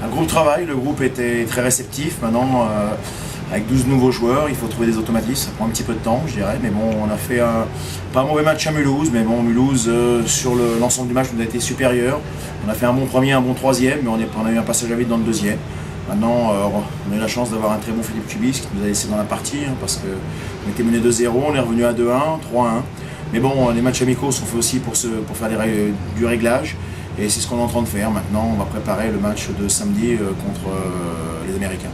Un groupe travail, le groupe était très réceptif. Maintenant, avec 12 nouveaux joueurs, il faut trouver des automatismes. Ça prend un petit peu de temps, je dirais. Mais bon, on a fait pas un mauvais match à Mulhouse. Mais bon, Mulhouse, sur l'ensemble du match, nous a été supérieur. On a fait un bon premier, un bon troisième, mais on a eu un passage à vide dans le deuxième. Maintenant, on a eu la chance d'avoir un très bon Philippe Cubis qui nous a laissé dans la partie, parce qu'on était mené 2-0, on est revenu à 2-1, 3-1. Mais bon, les matchs amicaux sont faits aussi pour faire du réglage. Et c'est ce qu'on est en train de faire. Maintenant, on va préparer le match de samedi contre les Américains.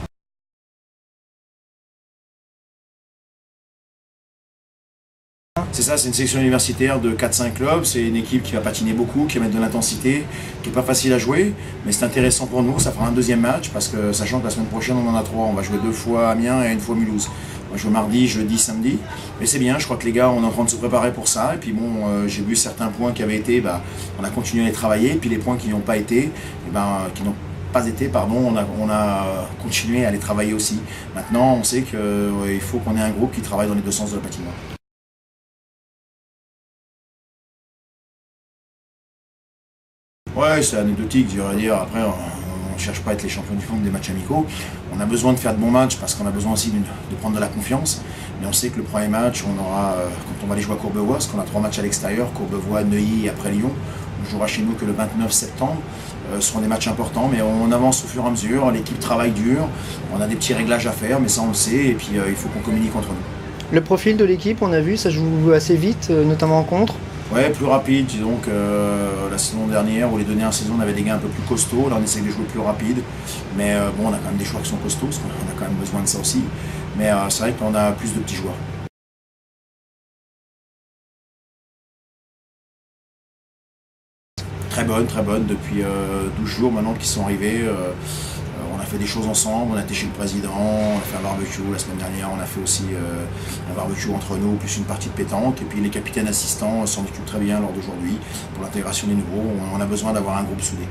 C'est ça, c'est une sélection universitaire de 4-5 clubs, c'est une équipe qui va patiner beaucoup, qui va mettre de l'intensité, qui n'est pas facile à jouer, mais c'est intéressant pour nous, ça fera un deuxième match, parce que sachant que la semaine prochaine on en a 3, on va jouer 2 fois Amiens et 1 fois Mulhouse. On va jouer mardi, jeudi, samedi, mais c'est bien, je crois que les gars, on est en train de se préparer pour ça, et puis bon, j'ai vu certains points qui avaient été, on a continué à les travailler, et puis les points qui n'ont pas été, on a continué à les travailler aussi. Maintenant, on sait qu'il faut qu'on ait un groupe qui travaille dans les deux sens de la patinoire. Ouais, c'est anecdotique, je veux dire. Après, on ne cherche pas à être les champions du monde des matchs amicaux. On a besoin de faire de bons matchs parce qu'on a besoin aussi de prendre de la confiance. Mais on sait que le premier match, on aura, quand on va aller jouer à Courbevoie, parce qu'on a 3 matchs à l'extérieur, Courbevoie, Neuilly et après Lyon. On jouera chez nous que le 29 septembre. Ce seront des matchs importants, mais on avance au fur et à mesure. L'équipe travaille dur. On a des petits réglages à faire, mais ça on le sait. Et puis il faut qu'on communique entre nous. Le profil de l'équipe, on a vu, ça joue assez vite, notamment en contre. Ouais, plus rapide, disons que la saison dernière ou les dernières saisons, on avait des gars un peu plus costauds, là on essaie de jouer plus rapide, mais bon, on a quand même des joueurs qui sont costauds, parce qu'on a quand même besoin de ça aussi, mais c'est vrai qu'on a plus de petits joueurs. Très bonne, depuis 12 jours maintenant qu'ils sont arrivés. On a fait des choses ensemble, on a été chez le président, on a fait un barbecue la semaine dernière, on a fait aussi un barbecue entre nous, plus une partie de pétanque, et puis les capitaines assistants s'en occupent très bien lors d'aujourd'hui pour l'intégration des nouveaux. On a besoin d'avoir un groupe soudé.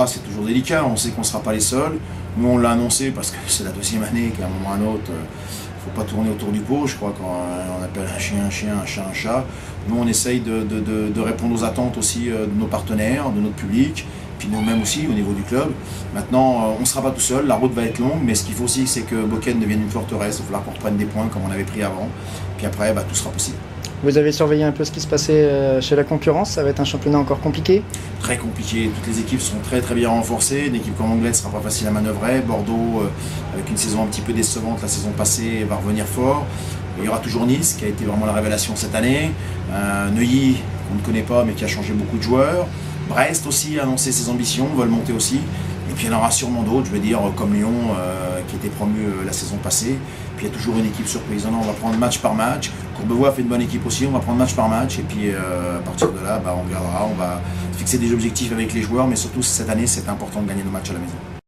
C'est toujours délicat, on sait qu'on ne sera pas les seuls. Nous on l'a annoncé parce que c'est la deuxième année qu'à un moment ou à un autre, il ne faut pas tourner autour du pot. Je crois qu'on appelle un chien, un chat, un chat. Nous on essaye de répondre aux attentes aussi de nos partenaires, de notre public, puis nous-mêmes aussi au niveau du club. Maintenant on ne sera pas tout seul, la route va être longue, mais ce qu'il faut aussi c'est que Boken devienne une forteresse. Il va falloir qu'on reprenne des points comme on avait pris avant. Puis après tout sera possible. Vous avez surveillé un peu ce qui se passait chez la concurrence, ça va être un championnat encore compliqué? Très compliqué, toutes les équipes sont très bien renforcées, une équipe comme Anglet ne sera pas facile à manœuvrer, Bordeaux avec une saison un petit peu décevante la saison passée va revenir fort, il y aura toujours Nice qui a été vraiment la révélation cette année, Neuilly qu'on ne connaît pas mais qui a changé beaucoup de joueurs, Brest aussi a annoncé ses ambitions, veulent monter aussi. Et puis il y en aura sûrement d'autres, je veux dire, comme Lyon, qui était promu la saison passée. Puis il y a toujours une équipe surprise. On va prendre match par match. Courbevoie fait une bonne équipe aussi, on va prendre match par match. Et puis à partir de là, on regardera, on va fixer des objectifs avec les joueurs. Mais surtout cette année, c'est important de gagner nos matchs à la maison.